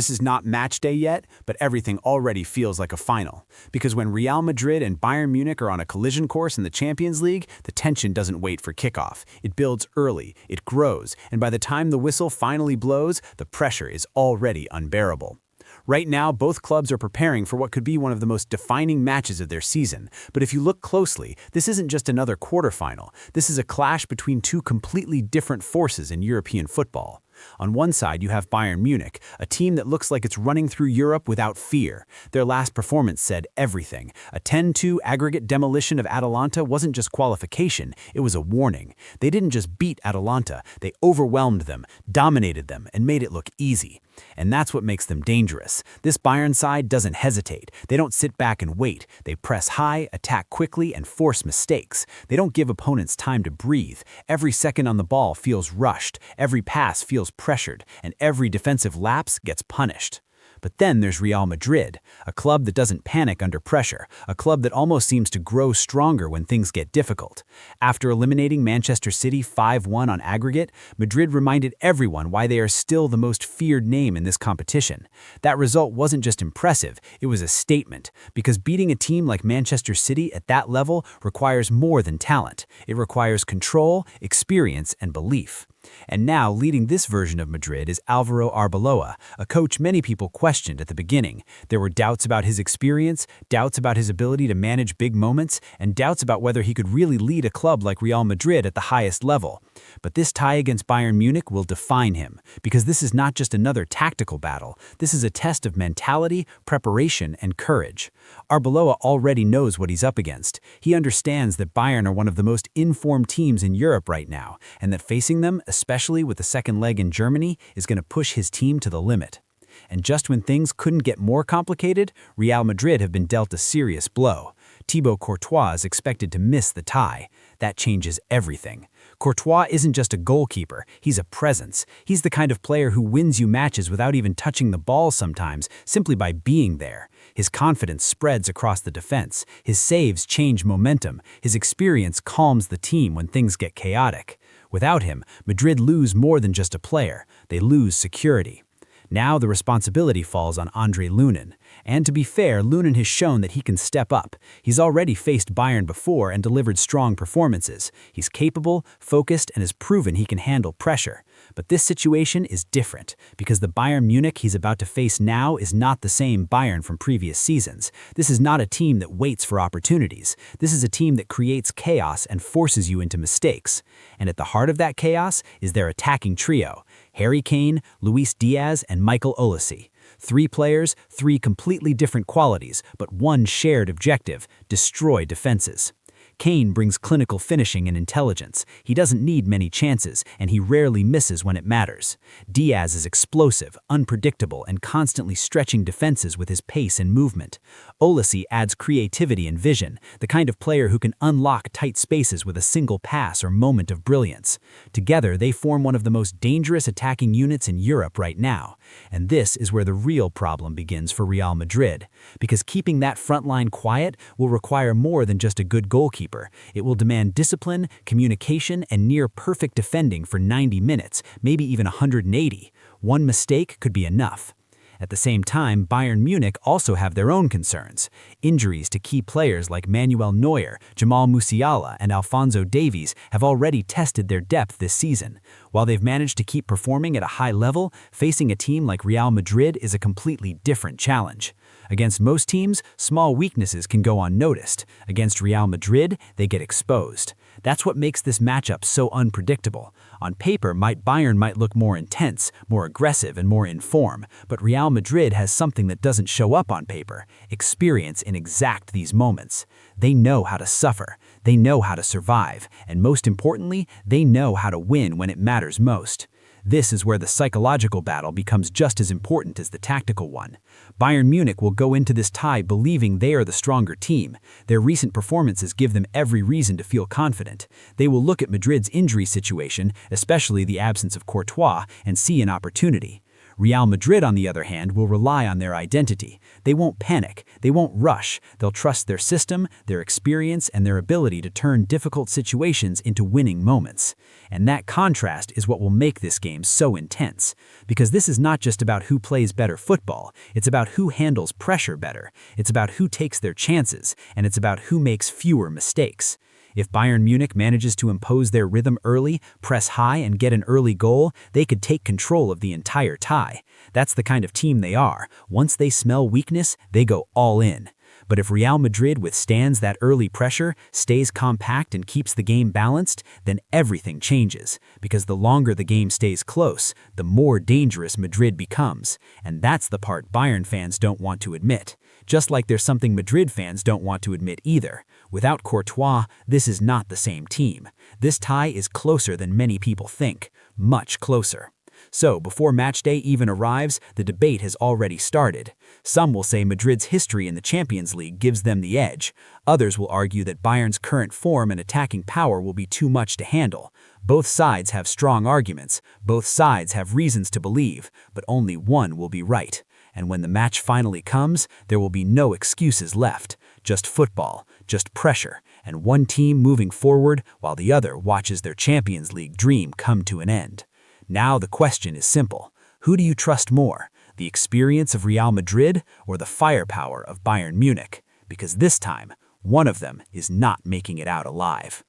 This is not match day yet, but everything already feels like a final. Because when Real Madrid and Bayern Munich are on a collision course in the Champions League, the tension doesn't wait for kickoff. It builds early, it grows, and by the time the whistle finally blows, the pressure is already unbearable. Right now, both clubs are preparing for what could be one of the most defining matches of their season. But if you look closely, this isn't just another quarterfinal. This is a clash between two completely different forces in European football. On one side, you have Bayern Munich, a team that looks like it's running through Europe without fear. Their last performance said everything. A 10-2 aggregate demolition of Atalanta wasn't just qualification, it was a warning. They didn't just beat Atalanta, they overwhelmed them, dominated them, and made it look easy. And that's what makes them dangerous. This Bayern side doesn't hesitate. They don't sit back and wait. They press high, attack quickly, and force mistakes. They don't give opponents time to breathe. Every second on the ball feels rushed, every pass feels pressured, and every defensive lapse gets punished. But then there's Real Madrid, a club that doesn't panic under pressure, a club that almost seems to grow stronger when things get difficult. After eliminating Manchester City 5-1 on aggregate, Madrid reminded everyone why they are still the most feared name in this competition. That result wasn't just impressive, it was a statement, because beating a team like Manchester City at that level requires more than talent. It requires control, experience, and belief. And now, leading this version of Madrid is Álvaro Arbeloa, a coach many people questioned at the beginning. There were doubts about his experience, doubts about his ability to manage big moments, and doubts about whether he could really lead a club like Real Madrid at the highest level. But this tie against Bayern Munich will define him, because this is not just another tactical battle. This is a test of mentality, preparation, and courage. Arbeloa already knows what he's up against. He understands that Bayern are one of the most informed teams in Europe right now, and that facing them, especially with the second leg in Germany, is going to push his team to the limit. And just when things couldn't get more complicated, Real Madrid have been dealt a serious blow. Thibaut Courtois is expected to miss the tie. That changes everything. Courtois isn't just a goalkeeper, he's a presence. He's the kind of player who wins you matches without even touching the ball sometimes, simply by being there. His confidence spreads across the defense. His saves change momentum. His experience calms the team when things get chaotic. Without him, Madrid lose more than just a player. They lose security. Now the responsibility falls on André Lunin. And to be fair, Lunin has shown that he can step up. He's already faced Bayern before and delivered strong performances. He's capable, focused, and has proven he can handle pressure. But this situation is different, because the Bayern Munich he's about to face now is not the same Bayern from previous seasons. This is not a team that waits for opportunities. This is a team that creates chaos and forces you into mistakes. And at the heart of that chaos is their attacking trio: Harry Kane, Díaz, and Michael Olise. 3 players, 3 completely different qualities, but one shared objective: destroy defenses. Kane brings clinical finishing and intelligence. He doesn't need many chances, and he rarely misses when it matters. Díaz is explosive, unpredictable, and constantly stretching defenses with his pace and movement. Olise adds creativity and vision, the kind of player who can unlock tight spaces with a single pass or moment of brilliance. Together, they form one of the most dangerous attacking units in Europe right now. And this is where the real problem begins for Real Madrid, because keeping that front line quiet will require more than just a good goalkeeper. It will demand discipline, communication, and near-perfect defending for 90 minutes, maybe even 180. One mistake could be enough. At the same time, Bayern Munich also have their own concerns. Injuries to key players like Manuel Neuer, Jamal Musiala, and Alphonso Davies have already tested their depth this season. While they've managed to keep performing at a high level, facing a team like Real Madrid is a completely different challenge. Against most teams, small weaknesses can go unnoticed. Against Real Madrid, they get exposed. That's what makes this matchup so unpredictable. On paper, Bayern might look more intense, more aggressive, and more in form, but Real Madrid has something that doesn't show up on paper: experience in exact these moments. They know how to suffer, they know how to survive, and most importantly, they know how to win when it matters most. This is where the psychological battle becomes just as important as the tactical one. Bayern Munich will go into this tie believing they are the stronger team. Their recent performances give them every reason to feel confident. They will look at Madrid's injury situation, especially the absence of Courtois, and see an opportunity. Real Madrid, on the other hand, will rely on their identity. They won't panic, they won't rush, they'll trust their system, their experience, and their ability to turn difficult situations into winning moments. And that contrast is what will make this game so intense. Because this is not just about who plays better football, it's about who handles pressure better, it's about who takes their chances, and it's about who makes fewer mistakes. If Bayern Munich manages to impose their rhythm early, press high, and get an early goal, they could take control of the entire tie. That's the kind of team they are. Once they smell weakness, they go all in. But if Real Madrid withstands that early pressure, stays compact, and keeps the game balanced, then everything changes. Because the longer the game stays close, the more dangerous Madrid becomes. And that's the part Bayern fans don't want to admit. Just like there's something Madrid fans don't want to admit either. Without Courtois, this is not the same team. This tie is closer than many people think. Much closer. So, before matchday even arrives, the debate has already started. Some will say Madrid's history in the Champions League gives them the edge. Others will argue that Bayern's current form and attacking power will be too much to handle. Both sides have strong arguments, both sides have reasons to believe, but only one will be right. And when the match finally comes, there will be no excuses left. Just football, just pressure, and one team moving forward while the other watches their Champions League dream come to an end. Now the question is simple. Who do you trust more, the experience of Real Madrid or the firepower of Bayern Munich? Because this time, one of them is not making it out alive.